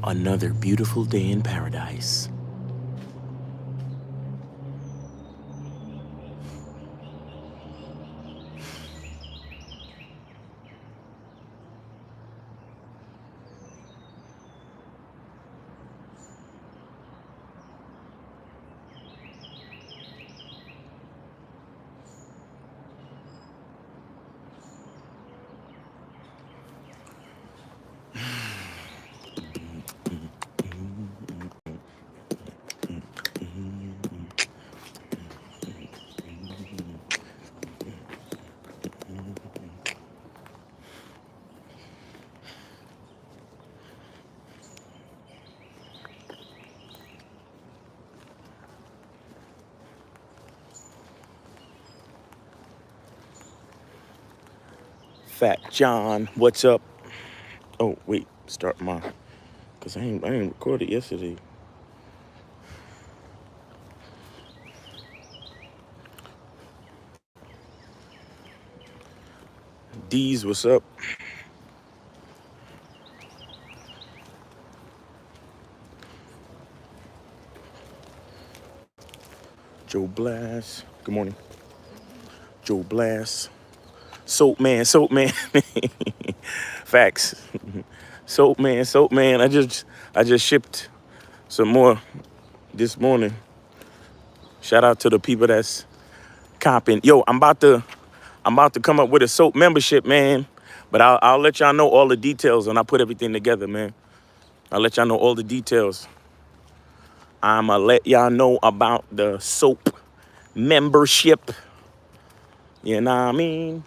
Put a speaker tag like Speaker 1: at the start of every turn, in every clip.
Speaker 1: Another beautiful day in paradise. Fat John, what's up? Oh, wait, start my, because I ain't recorded yesterday. D's, what's up? Joe Blast, good morning. Joe Blast. Soap man, soap man. Facts. Soap man, soap man. I just shipped some more this morning. Shout out to the people that's copping. Yo, I'm about to come up with a soap membership, man. But I'll let y'all know all the details when I put everything together, man. I'll let y'all know all the details. I'ma let y'all know about the soap membership. You know what I mean?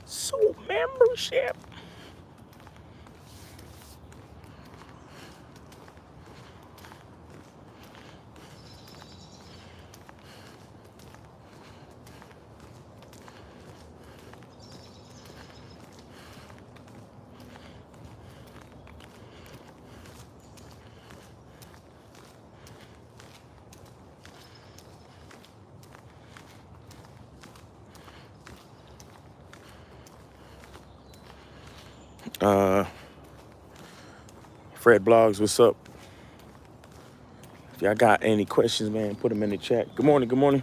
Speaker 1: Soap membership. Uh, Fred Blogs, what's up? If y'all got any questions, man, put them in the chat. Good morning, good morning.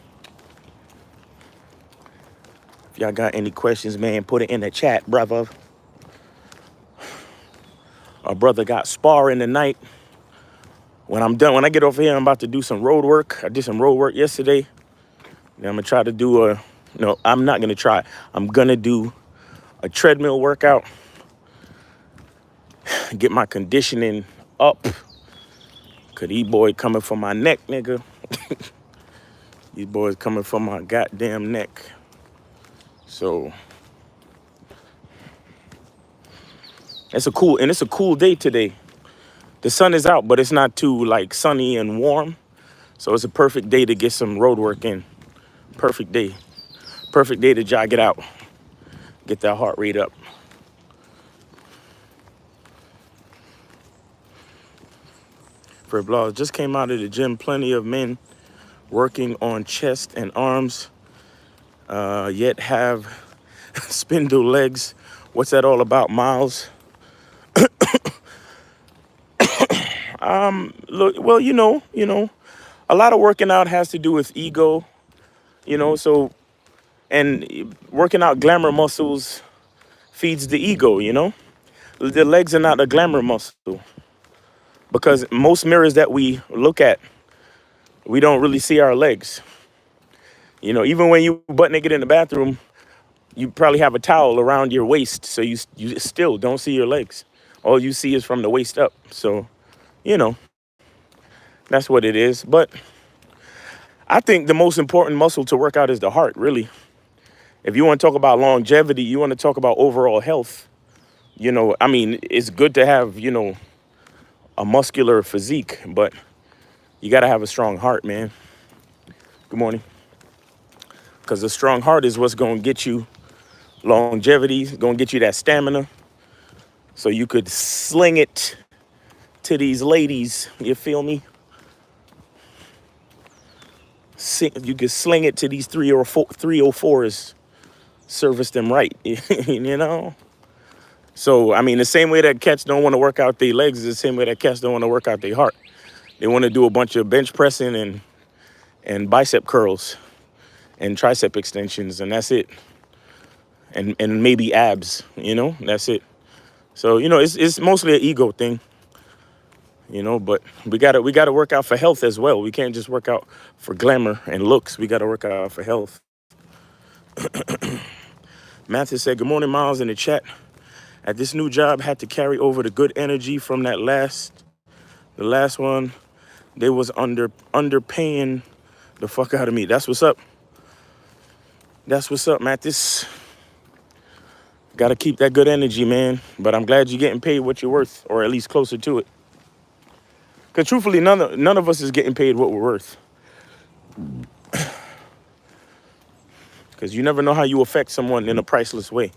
Speaker 1: If y'all got any questions, man, put it in the chat, brother. Our brother got sparring tonight. When I'm done, when I get over here, I'm about to do some road work. I did some road work yesterday. And I'm gonna try to do no, I'm not gonna try. I'm gonna do a treadmill workout, get my conditioning up. Cause these boys coming for my neck, nigga. These boys coming for my goddamn neck. So it's a cool day today. The sun is out, but it's not too like sunny and warm. So it's a perfect day to get some road work in. Perfect day. Perfect day to jog it out. Get that heart rate up. For blogs, just came out of the gym. Plenty of men working on chest and arms, yet have spindle legs. What's that all about, Miles? Look, well, a lot of working out has to do with ego, so, and working out glamour muscles feeds the ego, The legs are not a glamour muscle because most mirrors that we look at, we don't really see our legs. Even when you butt naked in the bathroom, you probably have a towel around your waist, so you still don't see your legs. All you see is from the waist up. So, you know, that's what it is. But I think the most important muscle to work out is the heart, really. If you want to talk about longevity, you want to talk about overall health, I mean, it's good to have, a muscular physique, but you got to have a strong heart, man. Good morning. Because a strong heart is what's going to get you longevity, going to get you that stamina. So you could sling it to these ladies. You feel me? You could sling it to these 304s, service them right, you know? So, I mean, the same way that cats don't want to work out their legs is the same way that cats don't want to work out their heart. They want to do a bunch of bench pressing and bicep curls and tricep extensions, and that's it. And maybe abs, that's it. So, it's mostly an ego thing, but we gotta work out for health as well. We can't just work out for glamour and looks. We gotta work out for health. Matthew said, "Good morning, Miles," in the chat. At this new job, had to carry over the good energy from the last one. They was underpaying the fuck out of me. That's what's up. That's what's up, Matt. Gotta keep that good energy, man. But I'm glad you're getting paid what you're worth, or at least closer to it. Because truthfully, none of us is getting paid what we're worth. Because you never know how you affect someone in a priceless way.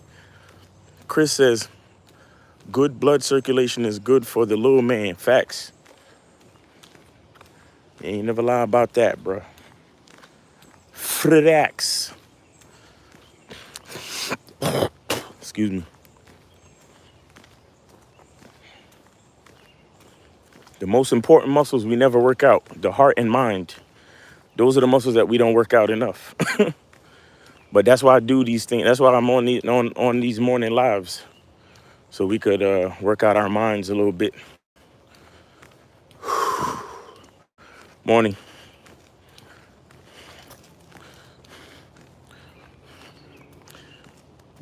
Speaker 1: Chris says, good blood circulation is good for the little man. Facts. You ain't never lie about that, bro. Fridax. Excuse me. The most important muscles we never work out, the heart and mind. Those are the muscles that we don't work out enough. But that's why I do these things. That's why I'm on these morning lives. So we could work out our minds a little bit. Morning.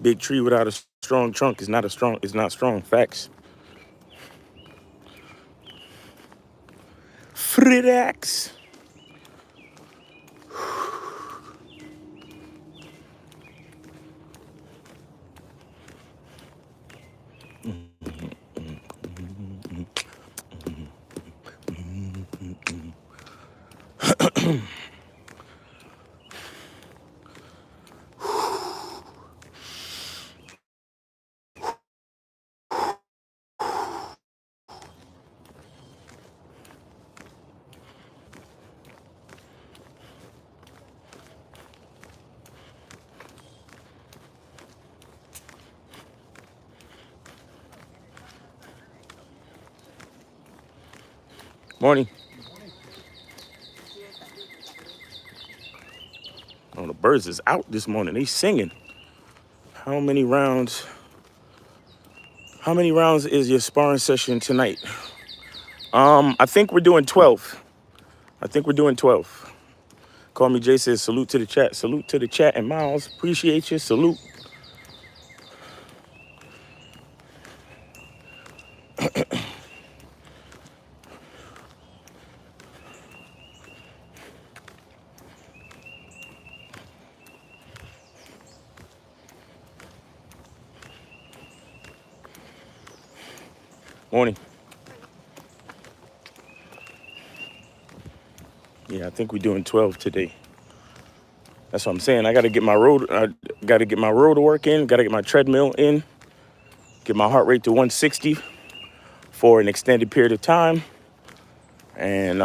Speaker 1: Big tree without a strong trunk is not strong. Facts. Fridax. Morning. Oh, the birds is out this morning. They singing. How many rounds is your sparring session tonight? I think we're doing 12. Call me Jay says salute to the chat. Salute to the chat. And Miles, appreciate you. Salute. Morning. Yeah, I think we're doing 12 today. That's what I'm saying. I got to get my road to work in. Got to get my treadmill in. Get my heart rate to 160 for an extended period of time, and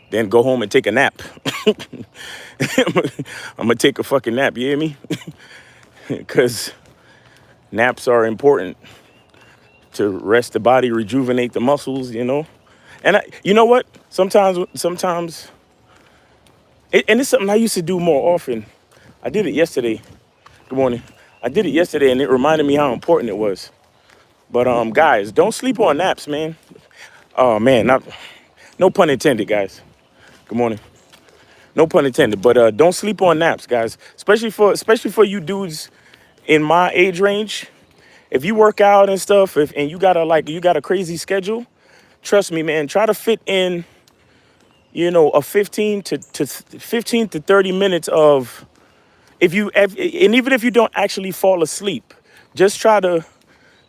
Speaker 1: then go home and take a nap. I'm gonna take a fucking nap. You hear me? Because naps are important to rest the body, rejuvenate the muscles. And you know what? Sometimes, and it's something I used to do more often. I did it yesterday. Good morning. I did it yesterday, and it reminded me how important it was. But guys, don't sleep on naps, man. Oh man, no pun intended, guys. Good morning. No pun intended, but don't sleep on naps, guys. Especially for you dudes in my age range. If you work out and stuff, and you got a crazy schedule, trust me, man. Try to fit in, a 15 to 30 minutes of, and even if you don't actually fall asleep, just try to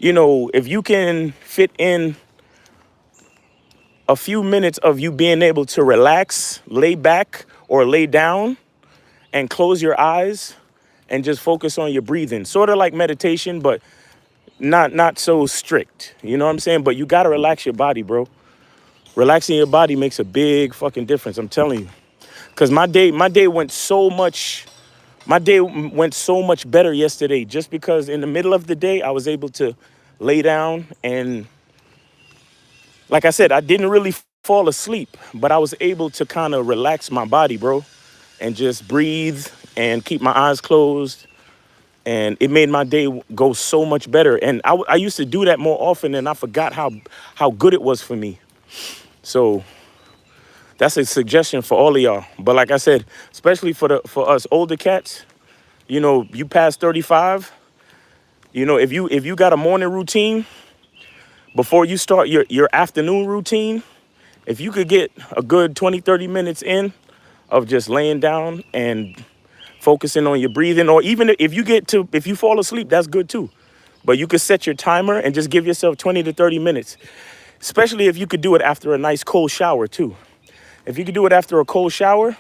Speaker 1: you know, if you can fit in a few minutes of you being able to relax, lay back or lay down and close your eyes and just focus on your breathing, sort of like meditation, but not so strict. You know what I'm saying? But you gotta relax your body, bro. Relaxing your body makes a big fucking difference. I'm telling you. Cause my day went so much better yesterday just because in the middle of the day I was able to lay down and, like I said, I didn't really fall asleep, but I was able to kind of relax my body, bro, and just breathe and keep my eyes closed. And it made my day go so much better. And I used to do that more often, and I forgot how good it was for me. So that's a suggestion for all of y'all. But like I said, especially for us older cats, you know, you past 35, you know, if you got a morning routine before you start your afternoon routine, if you could get a good 20, 30 minutes in of just laying down and focusing on your breathing, or even if you fall asleep, that's good too. But you could set your timer and just give yourself 20 to 30 minutes, especially if you could do it after a nice cold shower too. If you could do it after a cold shower,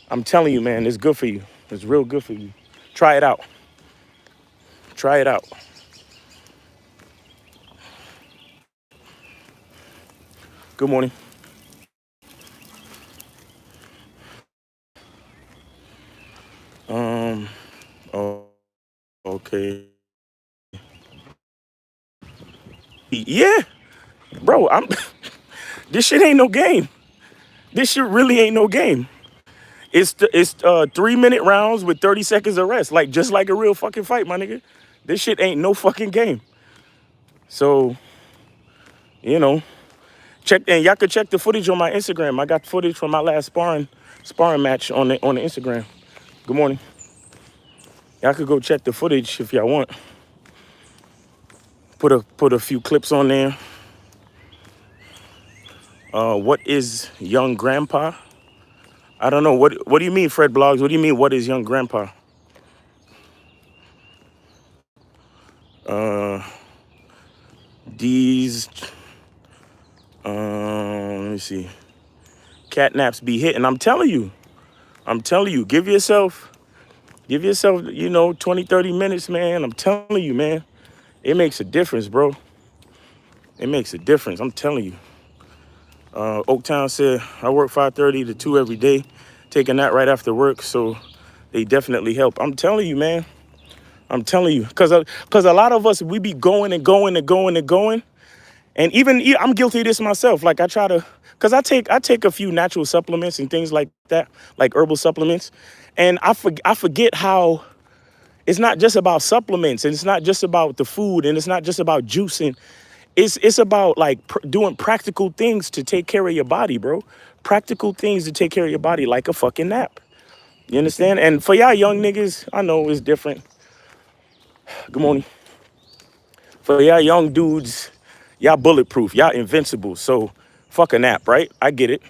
Speaker 1: I'm telling you, man, it's good for you. It's real good for you. Try it out. Try it out. Good morning. Oh, okay. Yeah, bro, this shit ain't no game. This shit really ain't no game. It's 3-minute rounds with 30 seconds of rest, like just like a real fucking fight, my nigga. This shit ain't no fucking game. So, you know, y'all could check the footage on my Instagram. I got footage from my last sparring match on the Instagram. Good morning. Y'all could go check the footage if y'all want. Put a few clips on there. What is young grandpa? I don't know. What do you mean, Fred Blogs? What do you mean, what is young grandpa? These, let me see. Cat naps be hitting. I'm telling you, give yourself, you know, 20, 30 minutes, man. I'm telling you, man. It makes a difference, bro. It makes a difference. I'm telling you. Oaktown said, I work 5:30 to 2 every day, taking that right after work. So they definitely help. I'm telling you, man. I'm telling you. Because a lot of us, we be going and going and going and going. And even I'm guilty of this myself. Like I try to, because I take a few natural supplements and things like that, like herbal supplements. And I forget how it's not just about supplements, and it's not just about the food, and it's not just about juicing. It's about like doing practical things to take care of your body, bro. Practical things to take care of your body, like a fucking nap. You understand? And for y'all young niggas, I know it's different. Good morning. For y'all young dudes, y'all bulletproof, y'all invincible. So fuck a nap, right? I get it.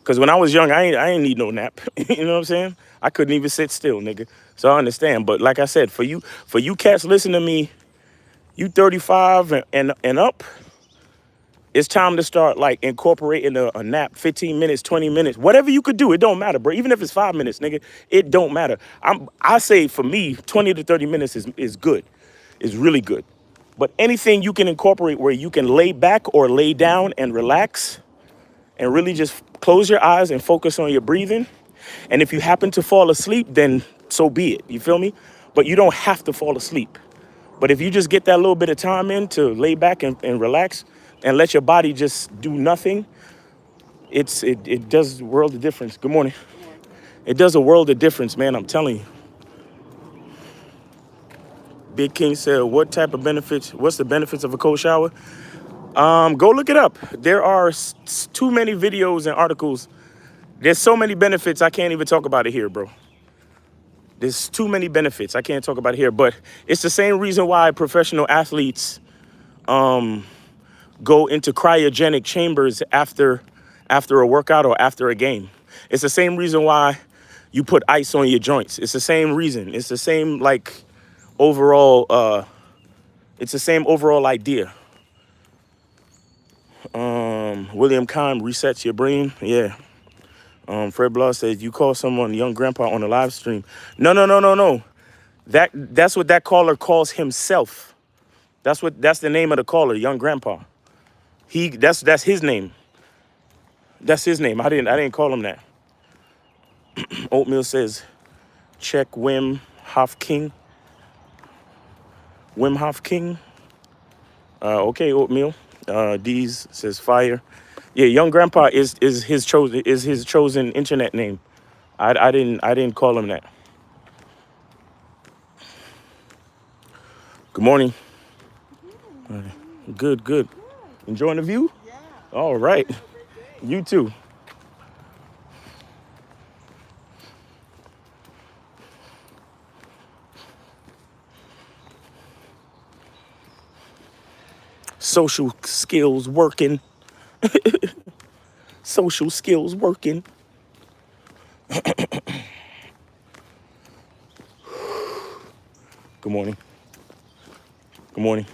Speaker 1: Cause when I was young, I ain't need no nap. You know what I'm saying? I couldn't even sit still, nigga. So I understand. But like I said, for you cats, listen to me. You 35 and up, it's time to start like incorporating a nap, 15 minutes, 20 minutes, whatever you could do. It don't matter, bro. Even if it's 5 minutes, nigga, it don't matter. I say for me, 20 to 30 minutes is good. Is really good. But anything you can incorporate where you can lay back or lay down and relax and really just close your eyes and focus on your breathing. And if you happen to fall asleep, then so be it. You feel me? But you don't have to fall asleep. But if you just get that little bit of time in to lay back and relax and let your body just do nothing, it does a world of difference. Good morning. It does a world of difference, man. I'm telling you. Big King said, what's the benefits of a cold shower? Go look it up. There are too many videos and articles. There's so many benefits, I can't even talk about it here, bro. There's too many benefits. I can't talk about it here, but it's the same reason why professional athletes go into cryogenic chambers after a workout or after a game. It's the same reason why you put ice on your joints. It's the same reason. It's the same like overall It's the same overall idea. William Kahn resets your brain. Yeah. Fred Bloss says you call someone young grandpa on a live stream. No, no, no, no, no. That's what that caller calls himself. That's the name of the caller, young grandpa. That's his name. That's his name. I didn't call him that. Oatmeal says check Wim Hof King. Wim Hof King. Okay, Oatmeal. Deez says fire. Yeah, young grandpa is his chosen internet name. I didn't call him that. Good morning. Good, good. Enjoying the view? All right. You too. Social skills working. Social skills working. Good morning. Good morning.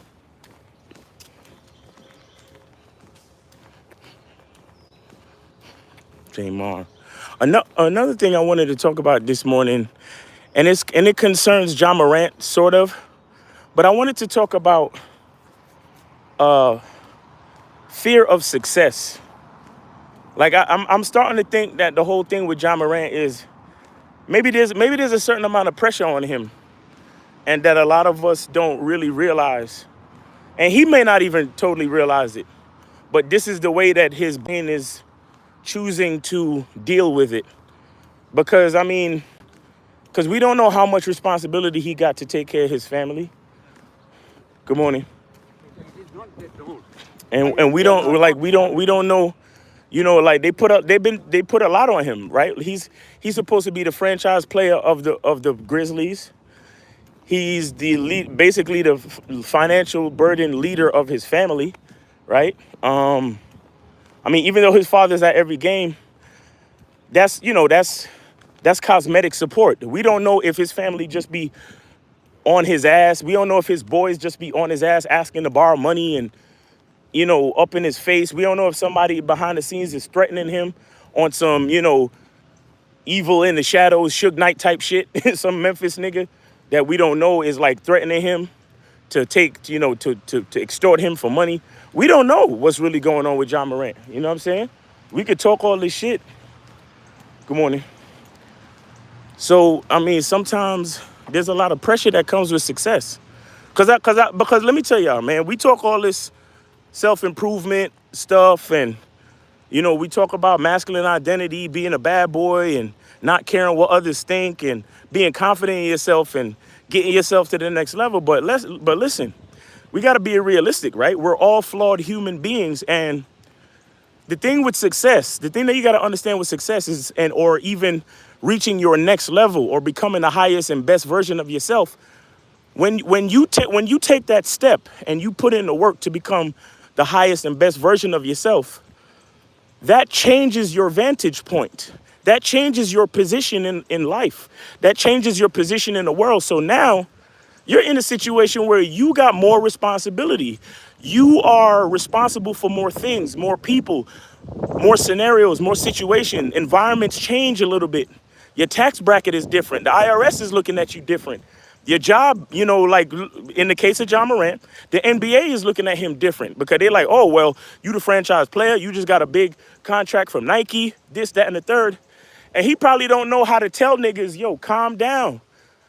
Speaker 1: Jamar. Another thing I wanted to talk about this morning, and it concerns John Morant, sort of, but I wanted to talk about fear of success. Like I'm starting to think that the whole thing with John Morant is maybe there's a certain amount of pressure on him, and that a lot of us don't really realize, and he may not even totally realize it, but this is the way that his brain is choosing to deal with it. Because we don't know how much responsibility he got to take care of his family. Good morning. And we don't know, like they put a lot on him, right? He's supposed to be the franchise player of the Grizzlies. He's the lead, basically the financial burden leader of his family, right? Even though his father's at every game, that's cosmetic support. We don't know if his family just be on his ass. We don't know if his boys just be on his ass asking to borrow money and, up in his face. We don't know if somebody behind the scenes is threatening him on some, evil in the shadows, Suge Knight type shit. Some Memphis nigga that we don't know is like threatening him to take, to extort him for money. We don't know what's really going on with John Morant. You know what I'm saying? We could talk all this shit. Good morning. So, sometimes there's a lot of pressure that comes with success. Because let me tell y'all, man, we talk all this self-improvement stuff and, we talk about masculine identity, being a bad boy and not caring what others think and being confident in yourself and getting yourself to the next level. But listen, we got to be realistic, right? We're all flawed human beings. And the thing with success, the thing that you got to understand with success is, or even reaching your next level or becoming the highest and best version of yourself, when you take that step and you put in the work to become the highest and best version of yourself, that changes your vantage point. That changes your position in life. That changes your position in the world. So now you're in a situation where you got more responsibility. You are responsible for more things, more people, more scenarios, more situations. Environments change a little bit. Your tax bracket is different. The IRS is looking at you different. Your job, like in the case of John Morant, the NBA is looking at him different because they're like, oh, well, you the franchise player. You just got a big contract from Nike, this, that, and the third. And he probably don't know how to tell niggas, yo, calm down.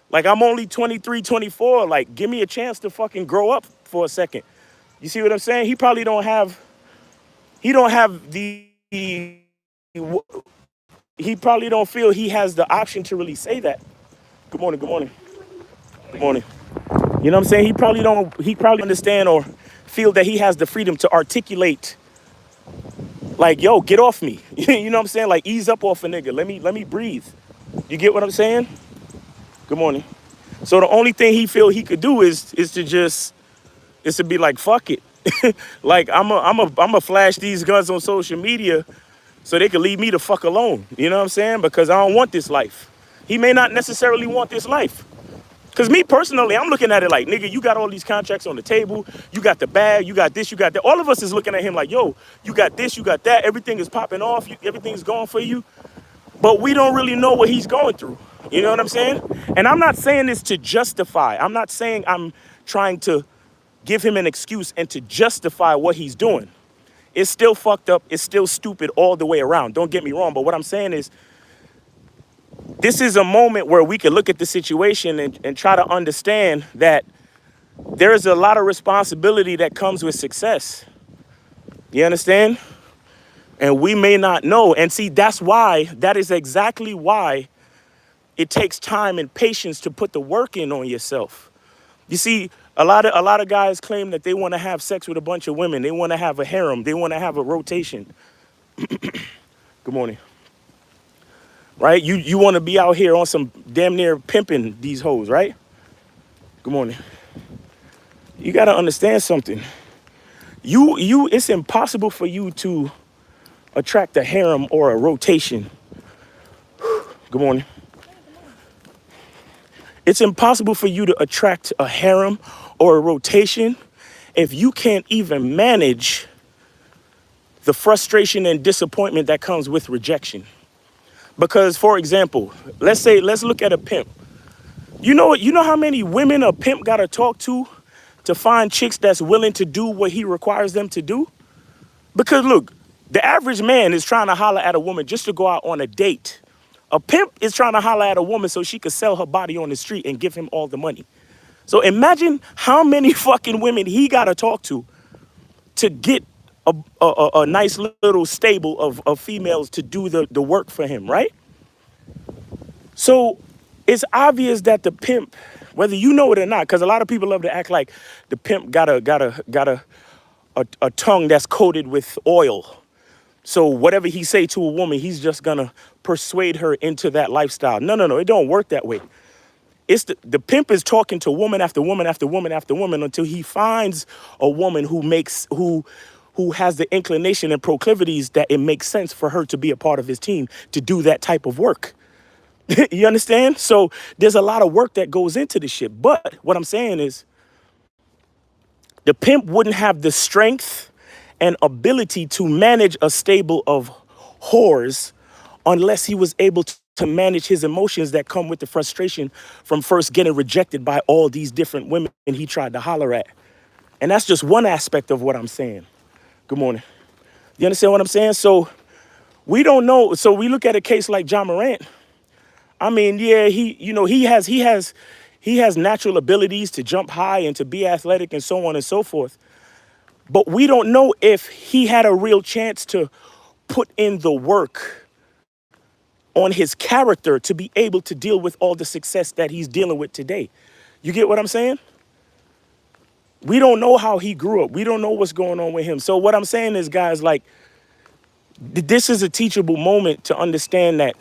Speaker 1: Like, I'm only 23, 24. Like, give me a chance to fucking grow up for a second. You see what I'm saying? He probably don't have he probably don't feel he has the option to really say that. Good morning, good morning. Good morning. You know what I'm saying? He probably understand or feel that he has the freedom to articulate, like, yo, get off me. You know what I'm saying? Like, ease up off a nigga. Let me breathe. You get what I'm saying? Good morning. So the only thing he feel he could do is to be like, fuck it. Like, I'm a flash these guns on social media so they can leave me the fuck alone. You know what I'm saying? Because I don't want this life. He may not necessarily want this life. Because me personally, I'm looking at it like, nigga, you got all these contracts on the table. You got the bag. You got this. You got that. All of us is looking at him like, yo, you got this. You got that. Everything is popping off. Everything's going for you. But we don't really know what he's going through. You know what I'm saying? And I'm not saying this to justify. I'm not saying I'm trying to give him an excuse and to justify what he's doing. It's still fucked up. It's still stupid all the way around. Don't get me wrong. But what I'm saying is, this is a moment where we can look at the situation and try to understand that there is a lot of responsibility that comes with success. You understand? And we may not know. And see, that is exactly why it takes time and patience to put the work in on yourself. You see, a lot of guys claim that they want to have sex with a bunch of women. They want to have a harem. They want to have a rotation. Good morning. Right? You want to be out here on some damn near pimping these hoes, right? Good morning. You got to understand something. It's impossible for you to attract a harem or a rotation. Good morning. It's impossible for you to attract a harem or a rotation if you can't even manage the frustration and disappointment that comes with rejection. Because, for example, let's look at a pimp. You know how many women a pimp got to talk to find chicks that's willing to do what he requires them to do? Because look, the average man is trying to holler at a woman just to go out on a date. A pimp is trying to holler at a woman so she could sell her body on the street and give him all the money. So imagine how many fucking women he got to talk to get a nice little stable of females to do the work for him, right? So it's obvious that the pimp, whether you know it or not, because a lot of people love to act like the pimp got a tongue that's coated with oil. So whatever he say to a woman, he's just gonna persuade her into that lifestyle. No, it don't work that way. It's the pimp is talking to woman after woman after woman after woman until he finds a woman who has the inclination and proclivities that it makes sense for her to be a part of his team to do that type of work. You understand? So there's a lot of work that goes into this shit. But what I'm saying is, the pimp wouldn't have the strength and ability to manage a stable of whores unless he was able to manage his emotions that come with the frustration from first getting rejected by all these different women he tried to holler at. And that's just one aspect of what I'm saying. Good morning. You understand what I'm saying? So we don't know. So we look at a case like Ja Morant. I mean, yeah, he has natural abilities to jump high and to be athletic and so on and so forth. But we don't know if he had a real chance to put in the work on his character to be able to deal with all the success that he's dealing with today. You get what I'm saying? We don't know how he grew up. We don't know what's going on with him. So what I'm saying is, guys, like, this is a teachable moment to understand that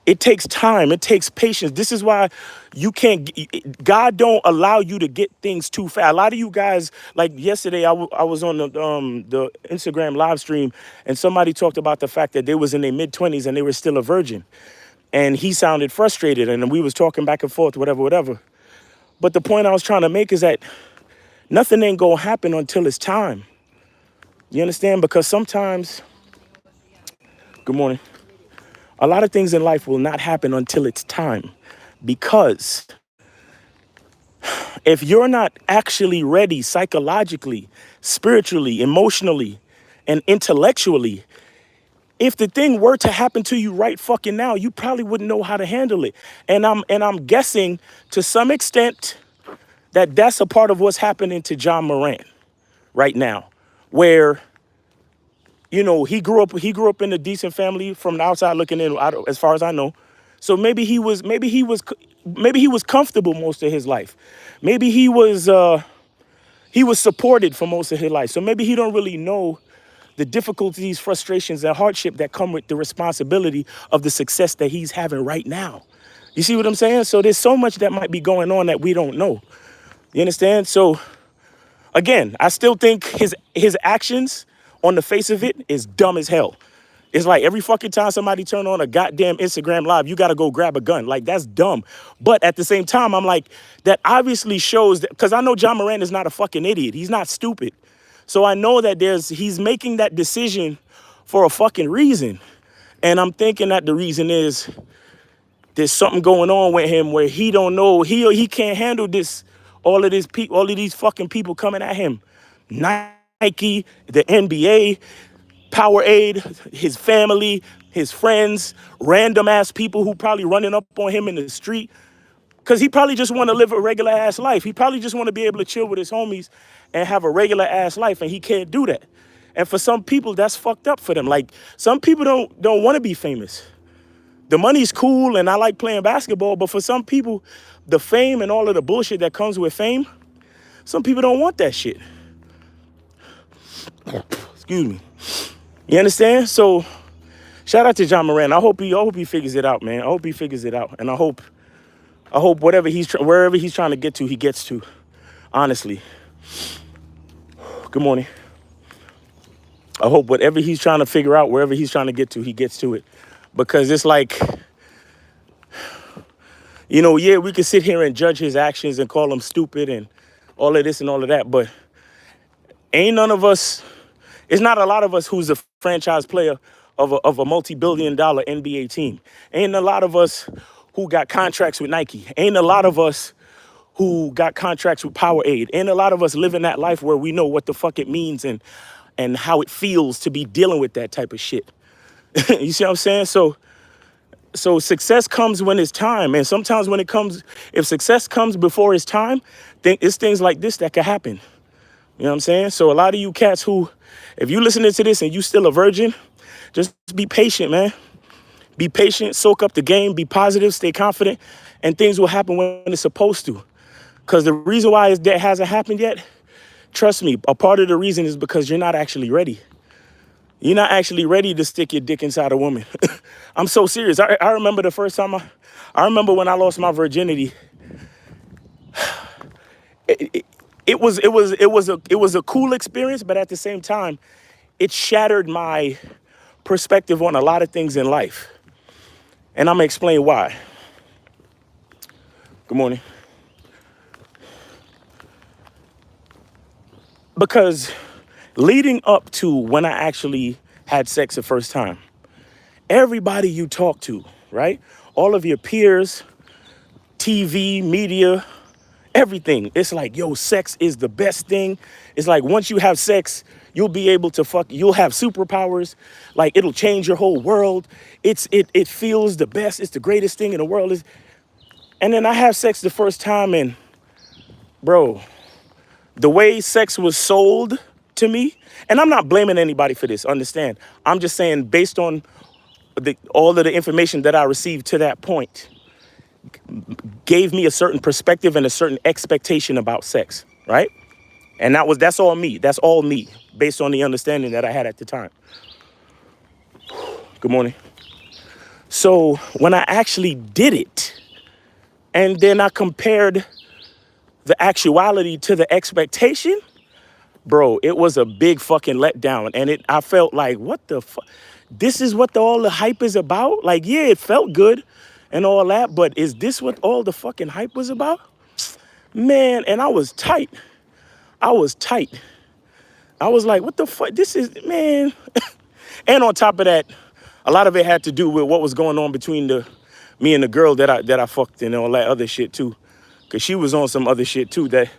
Speaker 1: it takes time. It takes patience. This is why God don't allow you to get things too fast. A lot of you guys, like yesterday, I was on the Instagram live stream, and somebody talked about the fact that they was in their mid-20s and they were still a virgin. And he sounded frustrated, and we was talking back and forth, whatever. But the point I was trying to make is that nothing ain't gonna happen until it's time. You understand? Because sometimes, good morning, a lot of things in life will not happen until it's time. Because if you're not actually ready psychologically, spiritually, emotionally, and intellectually, if the thing were to happen to you right fucking now, you probably wouldn't know how to handle it. And I'm guessing to some extent that that's a part of what's happening to Ja Morant right now, where, you know, he grew up in a decent family from the outside looking in, as far as I know. So maybe he was comfortable most of his life. Maybe he was supported for most of his life. So maybe he don't really know the difficulties, frustrations, and hardship that come with the responsibility of the success that he's having right now. You see what I'm saying? So there's so much that might be going on that we don't know. You understand? So again, I still think his actions on the face of it is dumb as hell. It's like every fucking time somebody turn on a goddamn Instagram live, you gotta go grab a gun. Like, that's dumb. But at the same time, I'm like, that obviously shows that, because I know John Moran is not a fucking idiot. He's not stupid. So I know that he's making that decision for a fucking reason. And I'm thinking that the reason is there's something going on with him where he don't know, he can't handle this, all of these fucking people coming at him. Nike, the NBA, Powerade, his family, his friends, random ass people who probably running up on him in the street. Cause he probably just want to live a regular ass life. He probably just want to be able to chill with his homies and have a regular ass life, and he can't do that. And for some people, that's fucked up for them. Like, some people don't want to be famous. The money's cool and I like playing basketball, but for some people, the fame and all of the bullshit that comes with fame, some people don't want that shit. Excuse me. You understand? So shout out to John Moran. I hope he figures it out, man. I hope he figures it out. And I hope wherever he's trying to get to, he gets to. Honestly. Good morning. I hope whatever he's trying to figure out, wherever he's trying to get to, he gets to it. Because it's like, you know, yeah, we can sit here and judge his actions and call him stupid and all of this and all of that, but ain't none of us, it's not a lot of us who's a franchise player of a multi-billion-dollar NBA team. Ain't a lot of us who got contracts with Nike. Ain't a lot of us who got contracts with Powerade. Ain't a lot of us living that life where we know what the fuck it means and how it feels to be dealing with that type of shit. You see what I'm saying? So success comes when it's time. And sometimes if success comes before it's time, it's things like this that can happen. You know what I'm saying? So a lot of you cats who, if you listening to this and you still a virgin, just be patient, man. Be patient, soak up the game, be positive, stay confident, and things will happen when it's supposed to. Because the reason why that hasn't happened yet, trust me, a part of the reason is because you're not actually ready. You're not actually ready to stick your dick inside a woman. I'm so serious. I remember the first time I remember when I lost my virginity. It was a cool experience, but at the same time, it shattered my perspective on a lot of things in life. And I'm gonna explain why. Good morning. Because leading up to when I actually had sex the first time, everybody you talk to, right? All of your peers, TV, media, everything. It's like, yo, sex is the best thing. It's like once you have sex, you'll be able to you'll have superpowers. Like, it'll change your whole world. It feels the best. It's the greatest thing in the world. And then I have sex the first time, and bro, the way sex was sold to me, and I'm not blaming anybody for this, understand. I'm just saying based on all of the information that I received to that point, gave me a certain perspective and a certain expectation about sex, right? And that's all me. That's all me, based on the understanding that I had at the time. Good morning. So when I actually did it, and then I compared the actuality to the expectation, bro, it was a big fucking letdown. And I felt like, what the fuck? This is what all the hype is about? Like, yeah, it felt good and all that, but is this what all the fucking hype was about? Man, and I was tight. I was like, what the fuck? This is, man. And on top of that, a lot of it had to do with what was going on between me and the girl that I fucked and all that other shit too. Cause she was on some other shit too that,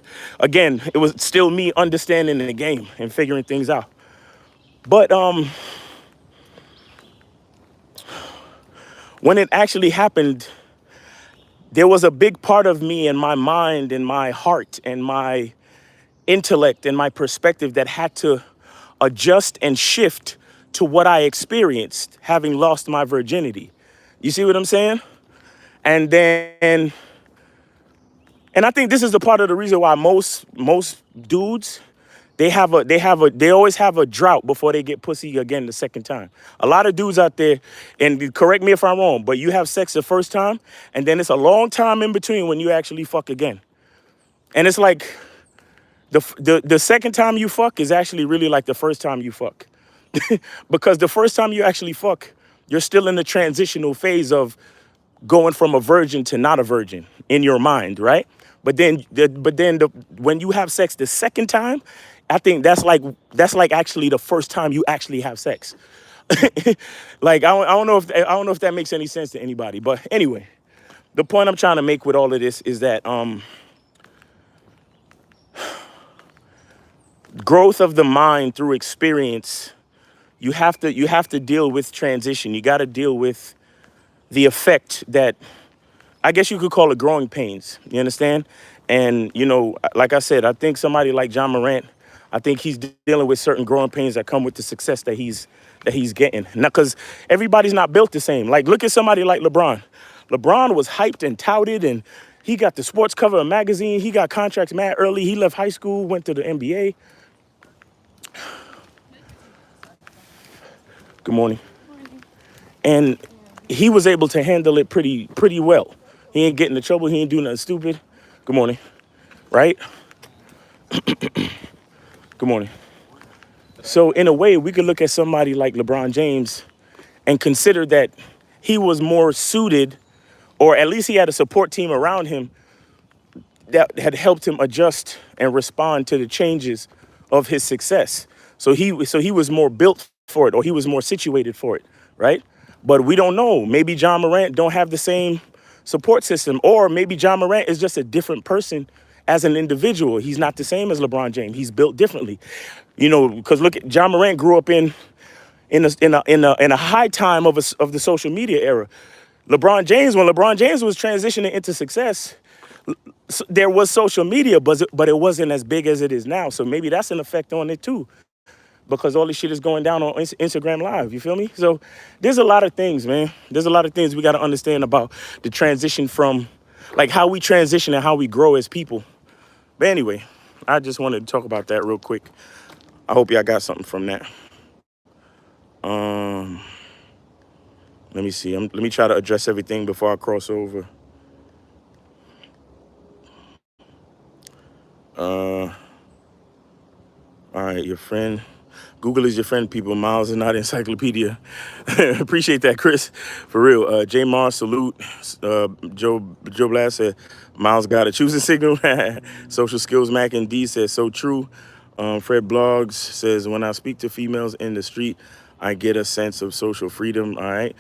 Speaker 1: again, it was still me understanding the game and figuring things out. But when it actually happened, there was a big part of me and my mind and my heart and my intellect and my perspective that had to adjust and shift to what I experienced having lost my virginity. You see what I'm saying? And then, and I think this is a part of the reason why most dudes, they always have a drought before they get pussy again the second time. A lot of dudes out there, and correct me if I'm wrong, but you have sex the first time, and then it's a long time in between when you actually fuck again. And it's like the second time you fuck is actually really like the first time you fuck. Because the first time you actually fuck, you're still in the transitional phase of going from a virgin to not a virgin in your mind, right? When you have sex the second time, I think that's like actually the first time you actually have sex. Like I don't know if that makes any sense to anybody, but anyway, the point I'm trying to make with all of this is that growth of the mind through experience, you have to deal with transition. You got to deal with the effect that, I guess you could call it, growing pains. You understand? And like I said, I think somebody like John Morant, I think he's dealing with certain growing pains that come with the success that he's getting. Now, because everybody's not built the same. Like, look at somebody like LeBron. LeBron was hyped and touted, and he got the sports cover of a magazine. He got contracts mad early. He left high school, went to the NBA. Good morning. And he was able to handle it pretty well. He ain't getting in trouble. He ain't doing nothing stupid. Good morning. Right? Good morning. So in a way, we could look at somebody like LeBron James and consider that he was more suited, or at least he had a support team around him that had helped him adjust and respond to the changes of his success. So he was more built for it, or he was more situated for it, right? But we don't know. Maybe John Morant don't have the same support system, or maybe John Morant is just a different person as an individual. He's not the same as LeBron James. He's built differently, because look, John Morant grew up in a high time of the social media era. When LeBron James was transitioning into success, there was social media, but it wasn't as big as it is now. So maybe that's an effect on it too, because all this shit is going down on Instagram Live. You feel me? So there's a lot of things, man. There's a lot of things we got to understand about the transition from, like, how we transition and how we grow as people. But anyway, I just wanted to talk about that real quick. I hope y'all got something from that. Um, Let me see. Let me try to address everything before I cross over. Uh, all right, your friend. Google is your friend, people. Miles is not encyclopedia. Appreciate that, Chris. For real. J Mar, salute. Joe Blast said, Miles got to choose a signal. Social skills Mac and D says, so true. Fred Blogs says, when I speak to females in the street, I get a sense of social freedom. All right.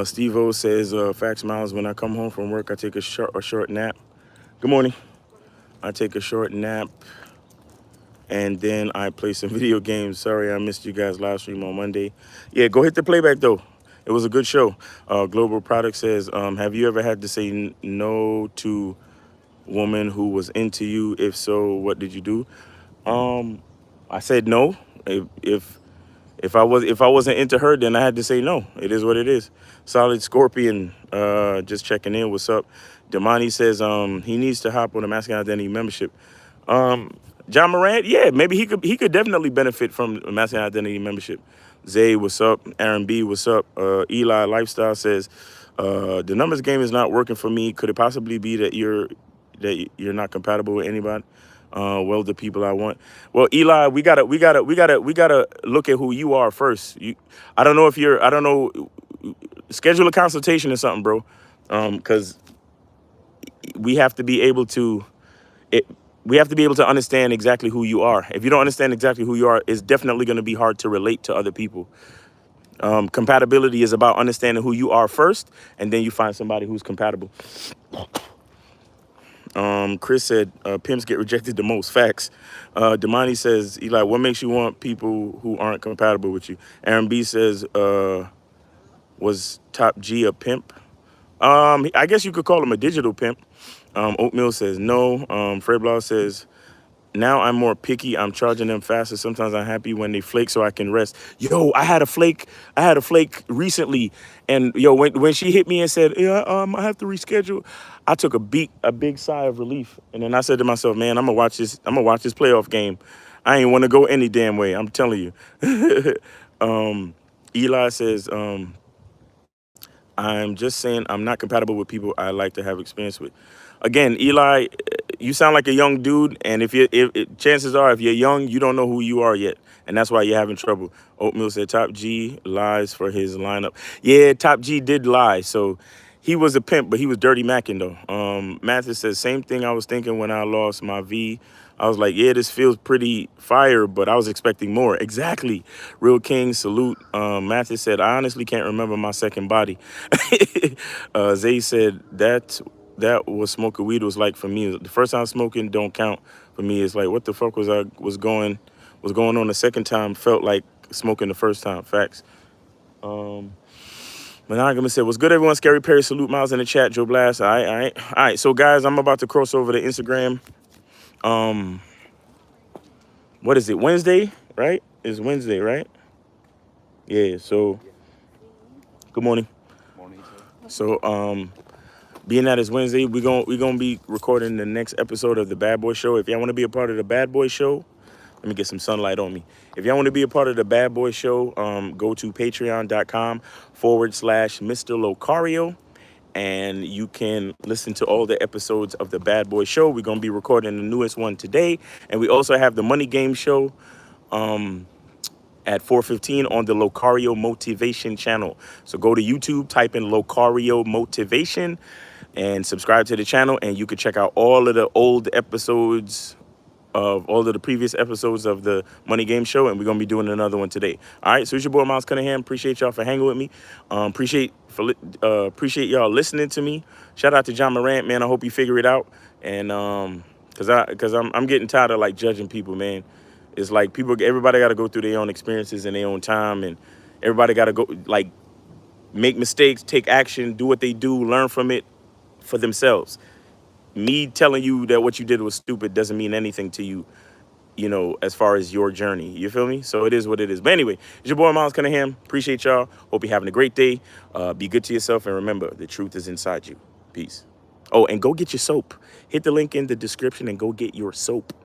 Speaker 1: Steve O says, facts, Miles, when I come home from work, I take a short nap. Good morning. I take a short nap, and then I play some video games. Sorry I missed you guys' live stream on Monday. Yeah, go hit the playback, though. It was a good show. Global Product says, have you ever had to say no to woman who was into you? If so, what did you do? I said no. If I wasn't into her, then I had to say no. It is what it is. Solid Scorpion, just checking in. What's up? Damani says he needs to hop on a Masculine Identity membership. John Morant, yeah, maybe he could definitely benefit from a Masculine Identity membership. Zay, what's up? Aaron B, what's up? Eli Lifestyle says the numbers game is not working for me. Could it possibly be that you're not compatible with anybody? Well, the people I want. Well, Eli, we gotta look at who you are first. I don't know. Schedule a consultation or something, bro. Because we have to be able to, we have to be able to understand exactly who you are. If you don't understand exactly who you are, it's definitely going to be hard to relate to other people. Compatibility is about understanding who you are first, and then you find somebody who's compatible. Chris said, pimps get rejected the most. Facts. Damani says, Eli, what makes you want people who aren't compatible with you? Aaron B says, was Top G a pimp? I guess you could call him a digital pimp. Oatmeal says no. Fred Blau says, now I'm more picky. I'm charging them faster. Sometimes I'm happy when they flake so I can rest. Yo, I had a flake recently, and yo, when she hit me and said, yeah, I have to reschedule, I took a big sigh of relief, and then I said to myself, man, I'm gonna watch this playoff game. I ain't want to go any damn way. I'm telling you. Eli says, I'm just saying I'm not compatible with people I like to have experience with. Again, Eli, you sound like a young dude, and if chances are, if you're young, you don't know who you are yet, and that's why you're having trouble. Oatmeal said Top G lies for his lineup. Yeah, Top G did lie, so he was a pimp, but he was dirty macking though. Mathis says same thing I was thinking when I lost my V. I was like, yeah, this feels pretty fire, but I was expecting more. Exactly. Real King, salute. Mathis said, I honestly can't remember my second body. Zay said, that was smoking weed was like for me. The first time smoking don't count for me. It's like, what the fuck was going on the second time felt like smoking the first time. Facts. Monogamous said, what's good, everyone? Scary Perry, salute Miles in the chat. Joe Blast. All right, all right. All right, so guys, I'm about to cross over to Instagram. What is it? Wednesday, right? It's Wednesday, right? Yeah, so good morning.
Speaker 2: Morning, sir.
Speaker 1: So being that it's Wednesday, we're gonna be recording the next episode of the Bad Boy Show. If y'all want to be a part of the Bad Boy Show, let me get some sunlight on me. If y'all want to be a part of the Bad Boy Show, go to patreon.com/Mr. Locario, and you can listen to all the episodes of the Bad Boy Show. We're gonna be recording the newest one today, and we also have the Money Game Show at 4:15 on the Locario Motivation channel. So go to YouTube, type in Locario Motivation, and subscribe to the channel, and you can check out all of the old episodes of all of the previous episodes of the Money Game Show, and we're gonna be doing another one today. All right, so it's your boy Miles Cunningham. Appreciate y'all for hanging with me. Appreciate y'all listening to me. Shout out to John Morant, man. I hope you figure it out, and cause I'm getting tired of like judging people, man. It's like everybody got to go through their own experiences in their own time, and everybody got to go like make mistakes, take action, do what they do, learn from it for themselves. Me telling you that what you did was stupid doesn't mean anything to you, you know, as far as your journey. You feel me? So it is what it is. But anyway, it's your boy Miles Cunningham. Appreciate y'all. Hope you're having a great day. Be good to yourself, and remember, the truth is inside you. Peace. Oh, and go get your soap. Hit the link in the description and go get your soap.